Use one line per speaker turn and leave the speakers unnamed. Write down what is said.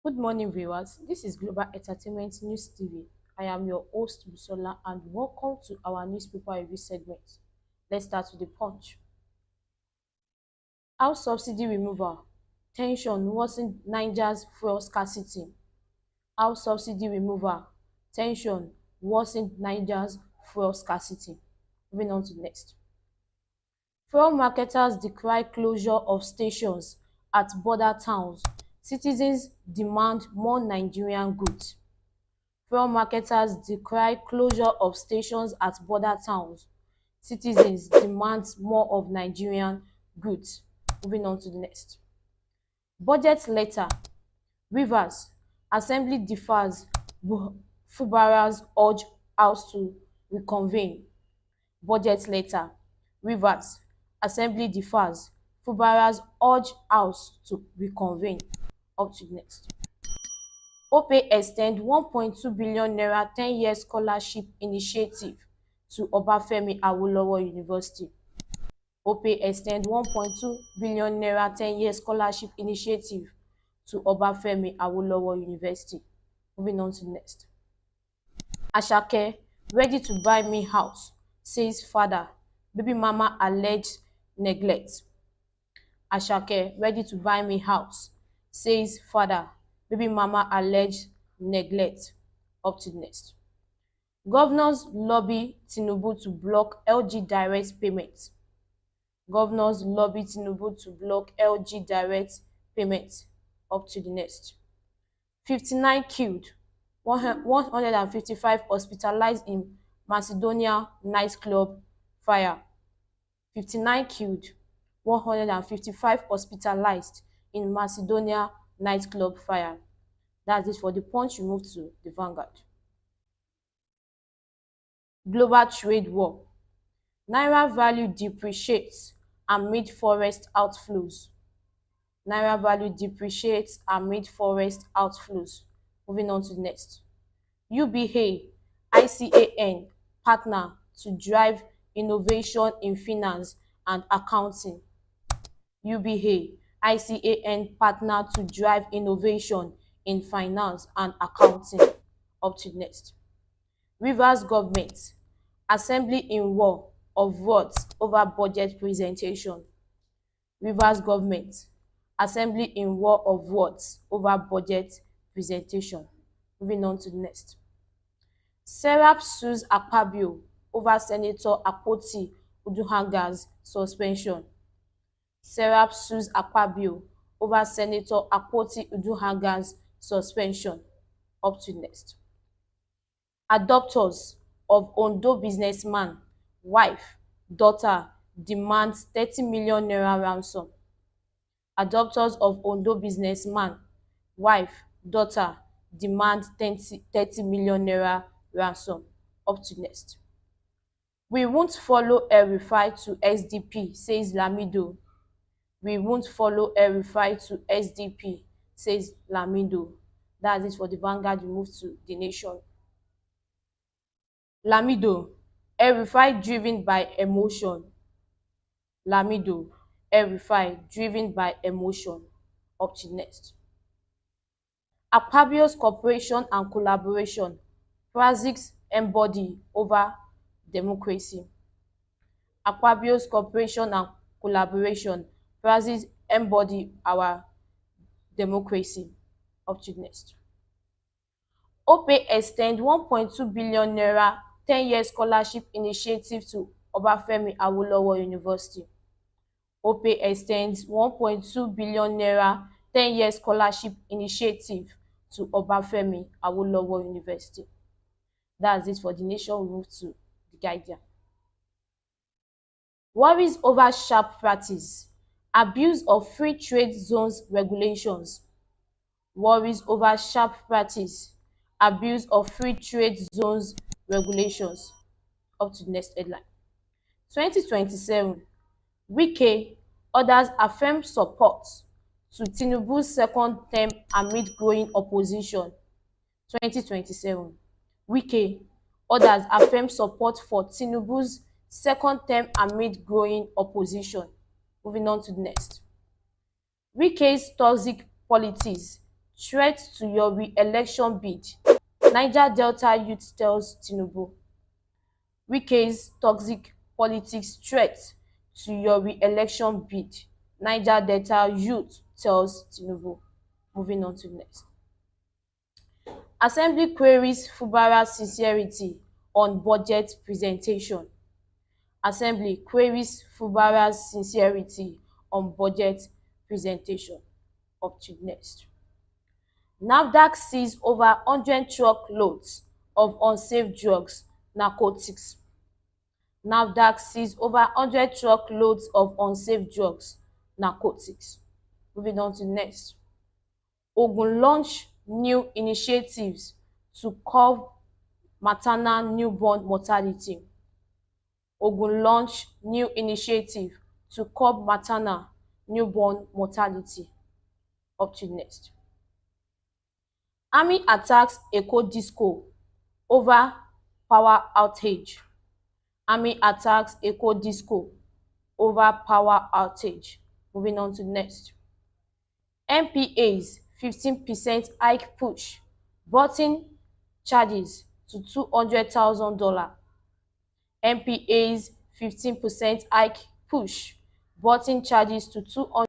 Good morning, viewers. This is Global Entertainment News TV. I am your host, Busola, and welcome to our newspaper review segment. Let's start with the punch. House subsidy removal. Tension worsens Niger's fuel scarcity. House subsidy removal. Tension worsens Niger's fuel scarcity. Moving on to the next. Fuel marketers decry closure of stations at border towns. Citizens demand more Nigerian goods. Fuel marketers decry closure of stations at border towns. Citizens demand more of Nigerian goods. Moving on to the next. Budget letter. Rivers. Assembly defers. Fubaras urge House to reconvene. Budget letter. Rivers. Assembly defers. Fubaras urge House to reconvene. Up to the next. Opay extend ₦1.2 billion 10-year scholarship initiative to Obafemi Awolowo University. Opay extend ₦1.2 billion 10-year scholarship initiative to Obafemi Awolowo University. Moving on to the next. Asake ready to buy me house, says father. Baby mama alleged neglect. Asake ready to buy me house, says father. Baby mama alleged neglect. Up to the next. Governors lobby Tinubu to block LG direct payments. Governors lobby Tinubu to block LG direct payments. Up to the next. 59 killed, 155 hospitalized in Macedonia nightclub fire. 59 killed, 155 hospitalized in Macedonia nightclub fire. That's it for the punch. We move to the Vanguard. Global trade war. Naira value depreciates amid forest outflows. Naira value depreciates amid forest outflows. Moving on to the next. UBA, ICAN partner to drive innovation in finance and accounting. UBA, ICAN partner to drive innovation in finance and accounting. Up to the next. Rivers government, assembly in war of words over budget presentation. Rivers government, assembly in war of words over budget presentation. Moving on to the next. Serap sues Akpabio over Senator Akpoti Uduaghan's suspension. Serap sues Akpabio over Senator Akpoti Uduaghan's suspension. Up to next. Adopters of Ondo businessman wife daughter demands 30 million naira ransom. Adopters of Ondo businessman wife daughter demand 30 million naira ransom. Up to next. We won't follow El-Rufai to SDP, says Lamido. We won't El-Rufai to SDP, says Lamido. That's it for the Vanguard. We move to the Nation. Lamido, El-Rufai driven by emotion. Lamido, El-Rufai driven by emotion. Up to next. Akpabio's cooperation and collaboration, Brazil's embody over democracy. Akpabio's cooperation and collaboration, Brazil's embody our democracy. Up to next. Opay extend ₦1.2 billion 10-year scholarship initiative to Obafemi Awolowo University. Opay extends ₦1.2 billion 10-year scholarship initiative to Obafemi Awolowo University. That's it for the Nation. We move to the Guardian. Worries over sharp practice, abuse of free trade zones regulations. Worries over sharp practice, abuse of free trade zones regulations. Up to the next headline. 2027, Wike others affirm support to Tinubu's second term amid growing opposition. 2027, Wike others affirm support for Tinubu's second term amid growing opposition. Moving on to the next. Wike's toxic politics threat to your re-election bid. Niger Delta youth tells Tinubu. Wike's toxic politics threat to your re-election bid. Niger Delta youth tells Tinubu. Moving on to the next. Assembly queries Fubara's sincerity on budget presentation. Assembly queries Fubara's sincerity on budget presentation. Up to next. NAFDAC sees over 100 truckloads of unsafe drugs, narcotics. NAFDAC sees over 100 truckloads of unsafe drugs, narcotics. Moving on to next. Ogun launch new initiatives to curb maternal newborn mortality. Ogun launch new initiative to curb maternal newborn mortality. Up to next. Army attacks Eko disco over power outage. Army attacks Eko disco over power outage. Moving on to next. NPA's 15% hike push button charges to $200,000. NPA's 15% hike push button charges to 200.